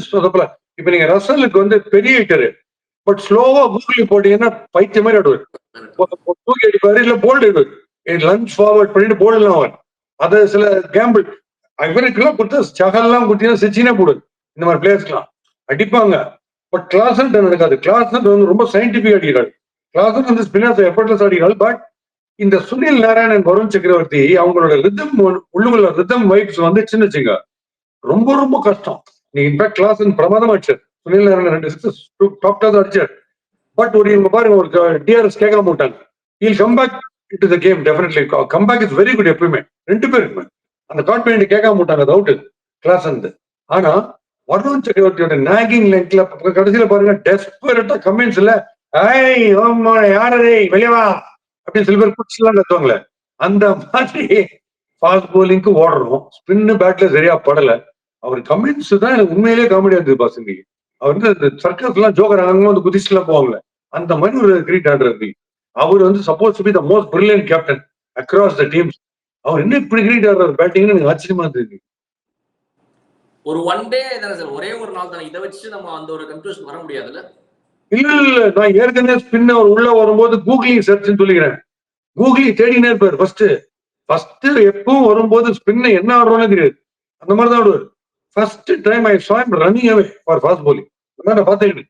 இப்ப நீங்க ரசலுக்கு வந்து பெரிய ஹிட்டரு, பட் ஸ்லோவா கூகுளி போட்டீங்கன்னா பைத்திய மாதிரி ஆடுவார். தூக்கி அடிப்பாரு இல்ல போல்டு அடிப்பார், லஞ்ச் ஃபார்வர்ட் பண்ணிட்டு போல்டுலாம் அவர். அது சில கேம்பிள் இவருக்கெல்லாம் கொடுத்தா சகல்லாம் குத்தினா சிச்சினே போடுது. இந்த மாதிரி பிளேயர்ஸ்லாம் அடிப்பாங்க. பட் கிளாசன் நடக்காது. கிளாசன் வந்து ரொம்ப சயின்டிபிக் அடிக்கிறாள். கிளாசன் வந்து ஸ்பின்னர்ஸ் எஃபர்ட்லெஸ் அடிக்கிறாள். பட் இந்த சுனில் நாராயணன், வருண் சக்கரவர்த்தி அவங்களோட ரிதம் உள்ளுக்குள்ள ரிதம் வைப்ஸ் வந்து சின்ன வச்சுங்க ரொம்ப ரொம்ப கஷ்டம். நீ இன்ஃபேக்ட் கிளாசன் பிரமாதமா அடிச்சார். Sunil Narine 2 six top top அடிச்சார். பட் ஒரு இவங்க பாருங்க ஒரு டிஆர்எஸ் கேட்க மாட்டாங்க. He'll come back to the game definitely. Come back is very good எப்பவுமே. 2 பேருக்குமே அந்த கான்பிடென்ட் கேட்க மாட்டாங்க. அது அவுட் கிளாஸ் வந்து. ஆனா வருண் சக்கரவர்த்தியோட நாகிங் லைன்ல கடைசியில பாருங்க டெஸ்பரேட்டா கமெண்ட்ஸ் இல்ல, ஐய் யாரே வெளியவா அப்படின்னு சில பேர் குடிச்சுலாம் கத்துவாங்களே, அந்த மாதிரி ஃபாஸ்ட் போலிங்க்கு ஓடணும். ஸ்பின்னு பேட்ல சரியா படல. அவர் கமெண்ட்ஸ் தான் எனக்கு உண்மையிலேயே காமெடியா இருந்தது பாஸ். இன்னைக்கு அவர் வந்து இந்த சர்க்கஸ் எல்லாம் ஜோக்கர் அங்க வந்து குதிச்சுட்டு எல்லாம் போவாங்களே, அந்த மாதிரி ஒரு கிரீட் ஆடுறது. அவர் வந்து suppose to be the most brilliant captain across the teams. அவர் என்ன இப்படி கிரீட் ஆடுறாரு பேட்டிங்னு எனக்கு ஆச்சரியமா இருந்தது. ஒரு ஒன் டே தானே சார், ஒரே ஒரு நாள் தானே, இதை வச்சு நம்ம அந்த ஒரு கன்க்ளூஷன் வர முடியாதுல்ல. இல்ல இல்ல, நான் ஏற்கனவே ஸ்பின் அவர் உள்ள வரும்போது கூகுளி சர்ச்னு சொல்லிக்கிறேன். கூகுளி தேடினே இருப்பார். ஃபர்ஸ்ட் எப்பவும் வரும்போது ஸ்பின்ன என்ன ஆடுறோம்னே தெரியாது. அந்த மாதிரி தான் ஆடுவார். First time I saw him running away for fast bowling. நான் பார்த்தேன்.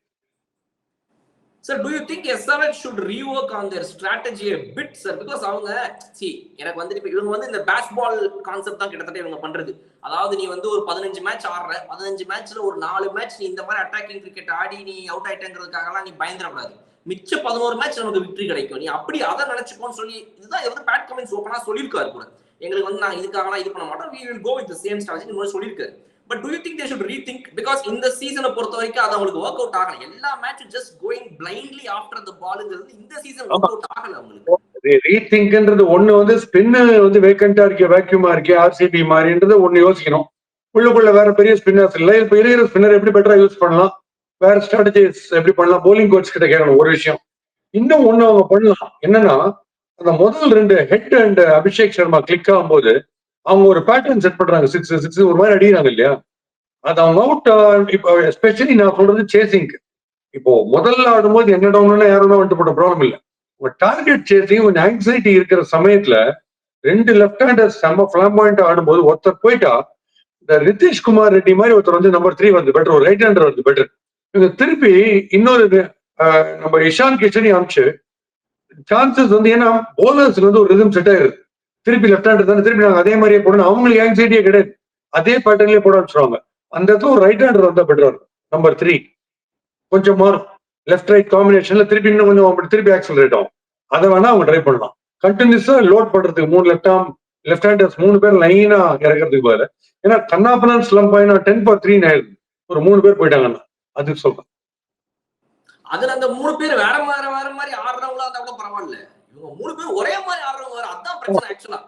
Sir, do you think SRH should rework on their strategy a bit, sir? Because அவங்க எனக்கு வந்து இவங்க வந்து இந்த பேஸ்பால் கான்செப்ட் தான் கிட்டத்தட்ட இவங்க பண்றது. அதாவது நீ வந்து ஒரு 15 மேட்ச் ஆடுற, 15 மேட்ச்ல ஒரு 4 மேட்ச் நீ இந்த மாதிரி அட்டாக்கிங் கிரிக்கெட் ஆடி நீ அவுட் ஆயிட்டேங்கிறதுக்காகலாம் நீ பயந்துடக்கூடாது. மிச்ச 11 மேட்ச் நமக்கு விக்டரி கிடைக்கும், நீ அப்படி அதை நினைச்சுக்கோன்னு சொல்லி இதுதான் வந்து பேட் கமெண்ட்ஸ் ஓப்பனா சொல்லியிருக்காரு கூட. எங்களுக்கு வந்து நான் இதுக்காகலாம் இது பண்ண மாட்டோம், we will go with the same strategy ன்னு சொல்லியிருக்காரு. But do you think they should rethink? Because in the season பொறுத்த வரைக்கும் அது அவங்களுக்கு ஒர்க் அவுட் ஆகல. எல்லா மேட்சும் just going blindly after the ballங்கிறது இந்த சீசன் ஒர்க் அவுட் ஆகல அவங்களுக்கு. ரீதிங்க்ன்றது ஒண்ணு வந்து ஸ்பின் வந்து வேக்கண்டா இருக்கே, வேக்யூமா இருக்கே, ஆர்சிபி மாதிரின்றது ஒண்ணு யோசிக்கணும். உள்ளுக்குள்ள வேற பெரிய ஸ்பின்னர்ஸ் இல்ல. இப்ப இருக்கிற ஸ்பின்னர் எப்படி பெட்டரா யூஸ் பண்ணலாம், வேற ஸ்ட்ராட்டஜிஸ் எப்படி பண்ணலாம், போலிங் கோச் கிட்ட கேட்கணும் ஒரு விஷயம். இன்னும் ஒண்ணு அவங்க பண்ணலாம் என்னன்னா, அந்த முதல் 2 head and Abhishek Sharma click ஆகும்போது அவங்க ஒரு பேட்டர்ன் செட் பண்றாங்க. 6 ஒரு மாதிரி அடிக்கிறாங்க இல்லையா, அது அவங்க அவுட். இப்போ எஸ்பெஷலி நான் சொல்றது சேசிங். இப்போ முதல்ல ஆடும்போது என்ன டவுன் யாரும் வந்துட்டு போட்ட ப்ராப்ளம் இல்லை. உங்க டார்கெட் சேசிங் கொஞ்சம் ஆங்ஸைட்டி இருக்கிற சமயத்துல 2 லெஃப்ட் ஹேண்டர்ஸ் செம்ம பிளாம்பாயிண்ட் ஆடும்போது ஒருத்தர் போயிட்டா, இந்த ரிதீஷ் குமார் ரெட்டி மாதிரி ஒருத்தர் வந்து நம்பர் 3 வருது பெட்டர், ஒரு ரைட் ஹேண்டர் வருது பெட்டர். இவங்க திருப்பி இன்னொரு நம்ம இஷான் கிஷனி அமிச்சு சான்சஸ் வந்து, ஏன்னா போலர்ஸ்க்கு வந்து ஒரு ரிதம் செட் ஆயிருது. திருப்பி லெஃப்ட் ஹேண்டர் தானே, திருப்பி நாங்க அதே மாதிரியே போடணும், அவங்களுக்கு ஆங்ஸைட்டியே கிடையாது, அதே பேட்டர்ன்லயே போட வச்சுருவாங்க. அந்த இடத்துல ஒரு ரைட் ஹேண்டர் வந்தா பெட்டரா இருக்கும். நம்பர் 3 கொஞ்சம் மாறும், லெஃப்ட் ரைட் காம்பினேஷன்ல திருப்பி இன்னும் கொஞ்சம் திருப்பி ஆக்சலரேட் ஆகும். அதை வேணா அவங்க ட்ரை பண்ணலாம். கண்டினியூஸா லோட் பண்றதுக்கு 3 லெஃப்ட் ஹேண்டர்ஸ் 3 பேர் லைனா இறக்கிறதுக்கு பதில், ஏன்னா கண்ணாப்பனன் ஸ்லம்ப் ஆயினா 10 for 3 ஆயிருது, ஒரு 3 பேர் போயிட்டாங்கன்னா அது சொல்றேன். அதுல அந்த 3 பேர் வேற மாதிரி ஆடுறவங்களா இருந்தா கூட பரவாயில்ல, இவங்க 3 பேர் ஒரே மாதிரி ஆடுறவங்க வேற, அதான் பிரச்சனை. ஆக்சுவலா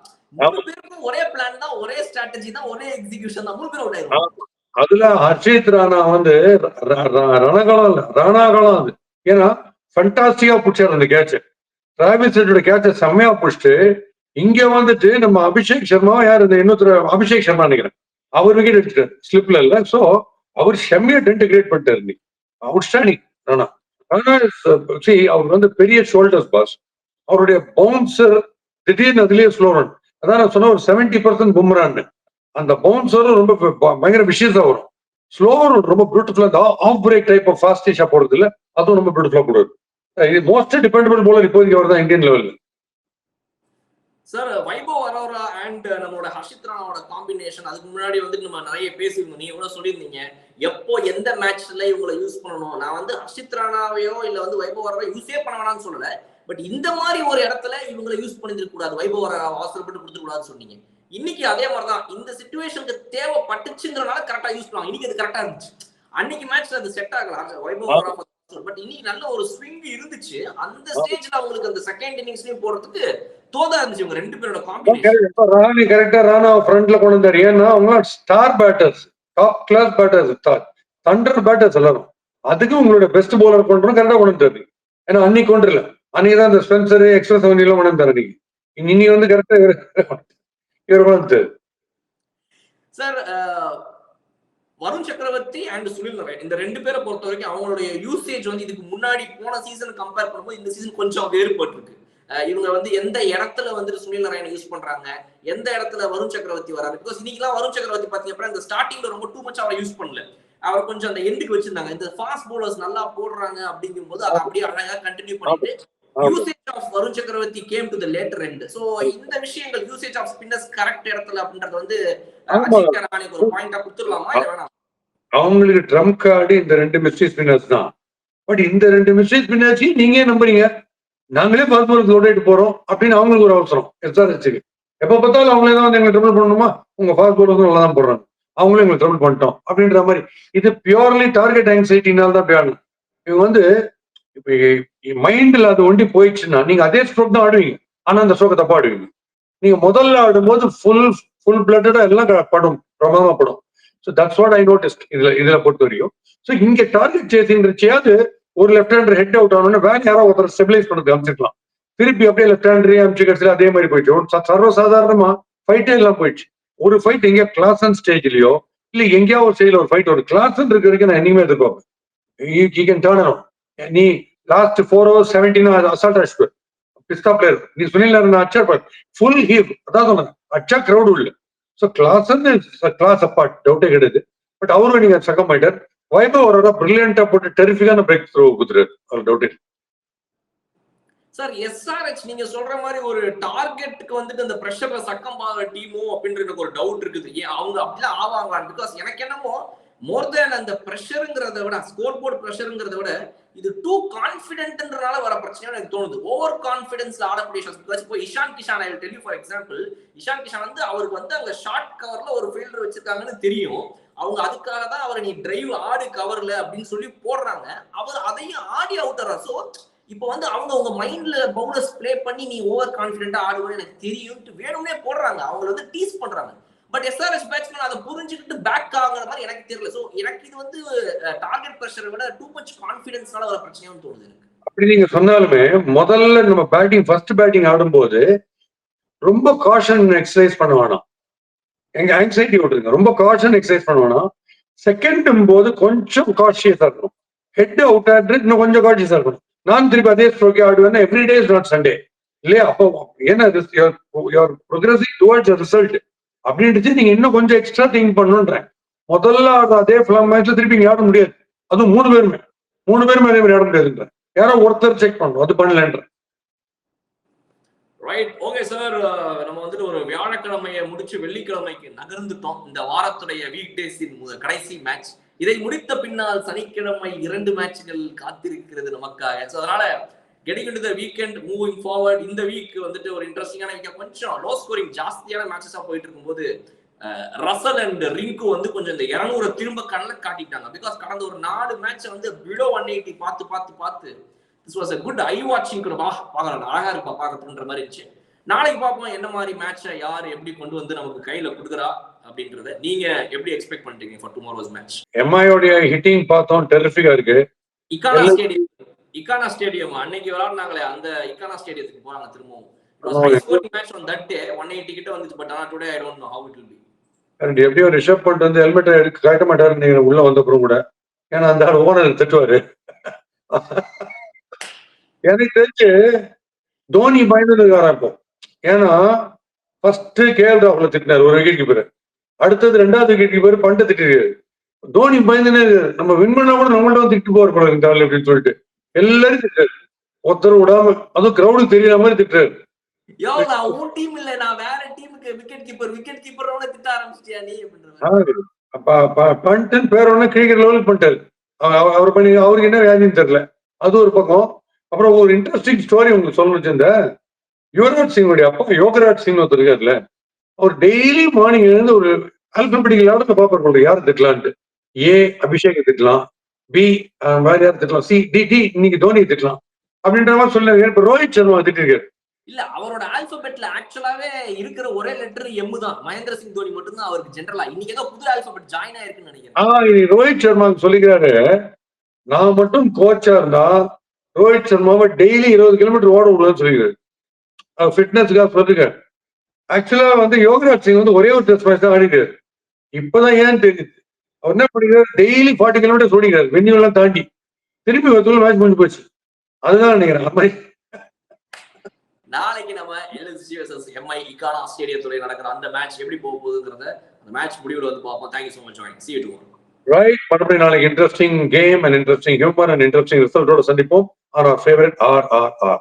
3 பேருக்கும் ஒரே பிளான் தான், ஒரே ஸ்ட்ராட்டஜி தான், ஒரே எக்ஸிகியூஷன் தான், 3 பேர் அவுட் ஆயிருவாங்க. அதுல ஹர்ஷித் ராணா வந்து ரணகாலம் அது. ஏன்னா ஃபண்டாஸ்டிக்கா பிடிச்சாரு அந்த கேட்ச். டிராவிஸ் ஹெட்டோட கேட்ச செம்மையா பிடிச்சிட்டு இங்க வந்துட்டு நம்ம அபிஷேக் சர்மா, யார் இந்த இன்னொருத்தர் அபிஷேக் சர்மா நினைக்கிறேன், அவர் விக்கெட் எடுத்துட்டாரு ஸ்லிப்ல இல்ல. சோ அவர் செம்மையா டென்ட் கிரியேட் பண்ணிட்டாரு. அவுட்ஸ்டாண்டிங் ராணா. அவர் வந்து பெரிய ஷோல்டர்ஸ் பாஸ். அவருடைய பவுன்சர் திடீர்னு அதுலயே ஸ்லோ ரன். அதான் நான் சொன்ன ஒரு 70% பும்ரான்னு. அந்த பவுன்சரும் ரொம்ப பயங்கர விஷயஸா வரும். ஸ்லோ ரன் ரொம்ப பியூட்டிஃபுல்லா, ஆஃப் பிரேக் டைப் ஆஃப் ஃபாஸ்டிஷா போடுறது இல்ல, அதுவும் ரொம்ப பியூட்டிஃபுல்லா போடுறது. இது மோஸ்ட் டிபெண்டபிள் போலர் இப்போதைக்கு அவர் தான் இந்தியன் லெவல்ல. சார், வைபவ் அரோரா அண்ட் நம்மளோட ஹர்ஷித் ராணாவோட காம்பினேஷன் அதுக்கு முன்னாடி வந்து நம்ம நிறைய பேசியிருந்தோம். நீங்க கூட சொல்லியிருந்தீங்க எப்போ எந்த மேட்ச்ல இவங்களை யூஸ் பண்ணணும். நான் வந்து ஹர்ஷித் ராணாவையோ இல்ல வந்து வைபவ் அரோரா யூஸே பண்ண வேணாம்னு சொல்லல, பட் இந்த மாதிரி ஒரு இடத்துல இவங்களை யூஸ் பண்ணிருக்க கூடாது, வைபவ் அரோரா அவசரப்பட்டு கொடுத்துக்க கூடாதுன்னு சொன்னீங்க. இன்னைக்கு அதே மாதிரிதான் இந்த சிச்சுவேஷனுக்கு தேவைப்பட்டுச்சுங்கிறனால கரெக்டா யூஸ் பண்ணுவாங்க. இன்னைக்கு அது கரெக்டா இருந்துச்சு. அன்னைக்கு மேட்ச்ல அது செட் ஆகல வைபவ், பட் இன்னைக்கு நல்ல ஒரு ஸ்விங் இருந்துச்சு. அந்த ஸ்டேஜ்ல அவங்களுக்கு அந்த செகண்ட் இன்னிங்ஸ்லயும் போறதுக்கு தோதா இருந்துச்சு இவங்க ரெண்டு பேரோட காம்பினேஷன். ராணி கரெக்டா ராணா ஃப்ரண்ட்ல கொண்டு வந்தாரு. ஏன்னா அவங்க star batters, top class batters, thunder batters எல்லாரும். அதுக்கு உங்களோட பெஸ்ட் பவுலர் கொண்டு கரெக்டா கொண்டு வந்தாரு. ஏன்னா அன்னைக்கு கொண்டு இல்ல, அன்னைக்கு தான் இந்த ஸ்பென்சர் எக்ஸ்ட்ரா 70 எல்லாம் கொண்டு வந்தாரு. இன்னைக்கு வந்து கரெக்டா இவர் கொண்டு வந்தாரு. சார் வருண் சக்கரவர்த்தி அண்ட் சுனில் நரேன் இந்த ரெண்டு பேரை பொறுத்த வரைக்கும் அவங்களுடைய யூசேஜ் வந்து இதுக்கு முன்னாடி போன சீசன் கம்பேர் பண்ணும்போது இந்த சீசன் கொஞ்சம் வேறுபட்டு இருக்கு. இவங்க வந்து எந்த இடத்துல வந்து சுனில் நரேன் யூஸ் பண்றாங்க, எந்த இடத்துல வருண் சக்கரவர்த்தி வராங்க. பிகாஸ் இன்னைக்கெல்லாம் வருண் சக்கரவர்த்தி பாத்தீங்கன்னா இந்த ஸ்டார்டிங்ல ரொம்ப டூ மச் அவரை யூஸ் பண்ணல, அவர் கொஞ்சம் அந்த எண்டுக்கு வச்சிருந்தாங்க. இந்த ஃபாஸ்ட் பவுலர்ஸ் நல்லா போடுறாங்க அப்படிங்கும் போது அதை அப்படியே அழகா கண்டினியூ பண்ணிட்டு யூசேஜ் ஆஃப் வருண் சக்கரவர்த்தி came to the later end. So இந்த விஷயங்கள் யூசேஜ் ஆஃப் ஸ்பின்னர்ஸ் கரெக்ட் இடத்துல அப்படின்றது வந்து அஜித் கரானிக்கு ஒரு பாயிண்டா கொடுத்துடலாமா இல்ல வேணாம்? அவங்களுக்கு ட்ரம் கார்டு இந்த ரெண்டு மிஸ்ட்ரி ஸ்பின்னர்ஸ் தான். பட் இந்த ரெண்டு மிஸ்ட்ரி ஸ்பின்னர்ஸையும் நீங்க நம்புறீங்க, நாங்களே ஃபாஸ்ட் பவுலர்ஸ் ஓடிட்டு போறோம் அப்படின்னு அவங்களுக்கு ஒரு அவசரம். எஸ்ஆர்ஹெச்சுக்கு எப்ப பார்த்தாலும் அவங்களே தான் வந்து எங்களுக்கு ட்ரிபிள் பண்ணணுமா, உங்க ஃபாஸ்ட் பவுலர்ஸ் நல்லா தான் போடுறாங்க, அவங்களே எங்களுக்கு ட்ரிபிள் பண்ணிட்டோம் அப்படின்ற மாதிரி. இது பியூர்லி டார்கெட் ஆங்ஸைட்டினால தான் பியானும். இவங்க வந்து மைண்ட்ல அது ஒண்டி போயிடுச்சுன்னா நீங்க அதே ஸ்ட்ரோக் தான் ஆடுவீங்க, ஆனா அந்த ஸ்ட்ரோக்கை தப்பா ஆடுவீங்க. நீங்க முதல்ல ஆடும்போது ஃபுல் பிளட்டடா எல்லாம் படும், பிரமாதமா படும். So that's what I noticed இதுல பொறுத்த வரையும். ஸோ இங்க டார்கெட் சேசிங்கிறச்சியாவது ஒரு லெஃப்ட் ஹேண்டர் ஹெட் அவுட் ஆனோன்னு வேற யாராவது ஒருத்தர் ஸ்டெபிலைஸ் பண்ணது அமைச்சிருக்கலாம். திருப்பி அப்படியே லெஃப்ட் ஹேண்டரே அமைச்சு கடைசியில் அதே மாதிரி போயிடுச்சு. சர்வசாதாரணமா ஃபைட்டே எல்லாம் போயிடுச்சு. ஒரு ஃபைட் எங்கேயா கிளாஸ் அண்ட் ஸ்டேஜ்லயோ இல்ல எங்கேயா ஒரு ஸ்டேஜ்ல ஒரு ஃபைட், ஒரு கிளாஸ் இருக்க வரைக்கும் நான் என்னைக்குமே எதிர்பார்ப்பேன். நீ லாஸ்ட் 4 hours 17 அசால்ட் அடிச்சு பிஸ்தா பிளேயர் நீ சுனில் நரேன் அச்சா ஃபுல் ஹீவ், அதான் சொன்னேன், அச்சா கிரௌடு உள்ள. ஸோ கிளாஸ் கிளாஸ் அப்பார்ட், டவுட்டே கிடையாது. பட் அவரும் நீங்க செகண்ட் பாயிண்டர் வைபவ் அவரோட பிரில்லியண்டா போட்டு டெரிஃபிக்கான பிரேக் த்ரூ கொடுத்துருக்காரு, அவர் டவுட்டே. சார் எஸ்ஆர்ஹெச் நீங்க சொல்ற மாதிரி ஒரு டார்கெட்டுக்கு வந்துட்டு அந்த பிரஷர்ல சக்கம் பாக்குற டீமோ அப்படின்ற எனக்கு ஒரு டவுட் இருக்குது. ஏன் அவங்க அப்படிலாம் ஆவாங்களான்னு. பிகாஸ் எனக்கு என்னமோ மோர் தேன் அந்த பிரஷருங்கிறத விட, ஸ்கோர் போர்டு பிரஷருங்கிறத விட இது டூ கான்பிடென்ட்ன்றனால வர பிரச்சனை எனக்கு தோணுது. ஓவர் கான்பிடன்ஸ்ல ஆடக்கூடிய ஷாட்ஸ். இப்போ Ishan Kishan, I will tell you for example, Ishan Kishan வந்து அவருக்கு வந்து அங்க ஷார்ட் கவர்ல ஒரு ஃபீல்டர் வச்சிருக்காங்கன்னு தெரியும். அவங்க அதுக்காக தான் அவரை நீ டிரைவ் ஆடு கவர்ல அப்படின்னு சொல்லி போடுறாங்க. அவர் அதையும் ஆடி அவுட்டரா. சோ இப்போ வந்து அவங்க மைண்ட்ல பவுலர்ஸ் பிளே பண்ணி நீ ஓவர் கான்பிடென்ட்டா ஆடுவேன்னு எனக்கு தெரியும் வேணும்னே போடுறாங்க, அவங்களை வந்து டீஸ் பண்றாங்க. பட் எஸ்ஆர்ஹெச் பேட்ஸ்மேன் அதை புரிஞ்சுக்கிட்டு பேக் ஆகுற மாதிரி எனக்கு தெரியல. சோ எனக்கு இது வந்து டார்கெட் பிரஷரை விட டூ மச் கான்ஃபிடன்ஸ்னால வர பிரச்சனையும் தோணுது எனக்கு. அப்படி நீங்க சொன்னாலுமே முதல்ல நம்ம ஃபர்ஸ்ட் பேட்டிங் ஆடும்போது ரொம்ப காஷன் எக்ஸசைஸ் பண்ண வேணாம், எங்க ஆங்ஸைட்டி விட்டுருங்க, ரொம்ப காஷன் எக்ஸசைஸ் பண்ண வேணாம். செகண்ட் போது கொஞ்சம் காஷியஸா இருக்கணும். ஹெட் அவுட் ஆடுறது இன்னும் கொஞ்சம் காஷியஸா இருக்கணும். நான் திருப்பி அதே ஸ்ட்ரோக்கே ஆடுவேன், எவ்ரிடே இஸ் நாட் சண்டே இல்லையா? அப்போ ஏன்னா ப்ரோக்ரஸிங் டுவர்ட்ஸ் ரிசல்ட் அப்படின்ட்டு நீங்க இன்னும் கொஞ்சம் எக்ஸ்ட்ரா திங்க் பண்ணுன்றேன். முதல்ல அதே ஃபிளாம் மேட்ச்ல திருப்பி நீங்க ஆட முடியாது. அதுவும் மூணு பேருமே அதே மாதிரி ஆட முடியாதுன்ற, யாரோ ஒருத்தர் செக் பண்ணணும், அது பண்ணலன்ற. Right, okay sir. நம்ம வந்துட்டு ஒரு வியாழக்கிழமையை முடிச்சு வெள்ளிக்கிழமைக்கு நகர்ந்துட்டோம். இந்த வாரத்துடைய வீக் டேஸின் கடைசி மேட்ச். இதை முடித்த பின்னால் சனிக்கிழமை 2 மேட்ச்கள் காத்திருக்கிறது நமக்காக. ஸோ அதனால getting into the weekend, moving forward, இந்த வீக் வந்துட்டு ஒரு இன்ட்ரெஸ்டிங்கான வீக்கா, கொஞ்சம் லோ ஸ்கோரிங் ஜாஸ்தியான மேட்சஸா போயிட்டு இருக்கும்போது ரசல் அண்ட் ரிங்கு வந்து கொஞ்சம் இந்த 200 திரும்ப கண்ணில் காட்டிட்டாங்க. பிகாஸ் கடந்த ஒரு 4 மேட்ச் வந்து பிலோ 180 பார்த்து this was a good eye watching கூட. பார்க்கலாம், அழகா இருப்பா பார்க்கறதுன்ற மாதிரி இருந்துச்சு. நாளைக்கு பார்ப்போம் என்ன மாதிரி மேட்சை யார் எப்படி கொண்டு வந்து நமக்கு கையில கொடுக்குறா அப்படின்றத நீங்க எப்படி எக்ஸ்பெக்ட் பண்றீங்க ஃபார் டுமாரோஸ் மேட்ச்? எம்ஐயோட ஹிட்டிங் பார்த்தோம், டெரிஃபிக்கா இருக்கு. இக்கானா ஸ்டேடியம் அன்னைக்கு விளையாடுனாங்களே, அந்த இக்கானா ஸ்டேடியத்துக்கு போறாங்க திரும்பவும். மேட்ச் on that day 180 கிட்ட வந்துச்சு. பட் ஆனா today I don't know how it will be. எப்படியோ ரிஷப் பண்ட் வந்து ஹெல்மெட் எடுக்க காட்ட மாட்டாரு நீங்க உள்ள வந்த அப்புறம் கூட, ஏன்னா அந்த ஓனர் திட்டுவாரு. எனக்கு தெரிஞ்சு தோனி பயந்து இருக்காரா இப்போ. ஏன்னா ஃபர்ஸ்ட் கேஎல் ராகுல திட்டினாரு ஒரு விக்கெட் கீப்பர், அடுத்தது 2வது விக்கெட் கீப்பர் பண்ட திட்டிருக்காரு. தோனி பயந்துனே நம்ம வின் பண்ணா கூட நம்மள்ட்ட திட்டு போற கூடாது இந்த அப்படின்னு சொல்லிட்டு எல்லாரும் திட்டுறாரு, ஒருத்தர் விடாம. அதுவும் கிரௌடு தெரியற மாதிரி திட்டுறாரு. பேரோட கிரிக்கெட் லெவலுக்கு பண்ணிட்டாரு அவர் பண்ணி. அவருக்கு என்ன வியாதின்னு தெரியல, அது ஒரு பக்கம். அப்புறம் ஒரு இன்ட்ரெஸ்டிங் ஸ்டோரி உங்களுக்கு சொல்லணும். இந்த யுவராஜ் சிங்கோடைய அப்பா யோகராஜ் சிங் ஒருத்தர் இருக்காருல்ல, அவர் டெய்லி மார்னிங் எழுந்து ஒரு ஆல்பபெட்டிக்கல் ஆர்டர்ல பாப்பர் போடுற யார் திட்டலான்ட்டு. ஏ அபிஷேக் திட்டலாம், பி வேற யார் திட்டலாம், சி டி இன்னைக்கு தோனி திட்டலாம் அப்படின்ற மாதிரி சொல்லுங்க. இப்ப ரோஹித் சர்மா திட்டிருக்காரு. இல்ல அவரோட ஆல்பபெட்ல ஆக்சுவலாவே இருக்கிற ஒரே லெட்டர் எம் தான். மகேந்திர சிங் தோனி மட்டும் தான் அவருக்கு ஜெனரலா. இன்னைக்கு ஏதோ புது ஆல்பபெட் ஜாயின் ஆயிருக்குன்னு நினைக்கிறேன். ரோஹித் சர்மா சொல்லிக்கிறாரு, நான் மட்டும் கோச்சா இருந்தா ரோஹித் சர்மாவை டெய்லி 20 கிலோமீட்டர் ஓட விடுவேன்னு சொல்லிக்கிறாரு. ஃபிட்னஸ்க்காக சொல்லிருக்காரு. ஆக்சுவலா வந்து யோகராஜ் சிங் வந்து ஒரே ஒரு டெஸ்ட் மேட்ச் தான் ஆடிக்கிறார். இப்பதான் ஏன்னு தெரியுது. அவர் என்ன பண்ணிக்கிறார், டெய்லி 40 கிலோமீட்டர் ஓடிக்கிறார் வென்யூ எல்லாம் தாண்டி. திருப்பி ஒரு மேட்ச் முடிஞ்சு போச்சு. அதுதான் நினைக்கிறேன். அந்த மாதிரி நாளைக்கு நம்ம எல்எஸ்ஜி வெர்சஸ் எம்ஐ இக்கானா ஸ்டேடியத்துல நடக்கிற அந்த மேட்ச் எப்படி போக போகுதுங்கறத அந்த மேட்ச் முடிவுல வந்து பார்ப்போம். Thank you so much joining. See you tomorrow. Right. மறுபடியும் நாளைக்கு interesting game and interesting humour and interesting ரிசல்ட்டோட சந்திப்போம். R R favourite RRR.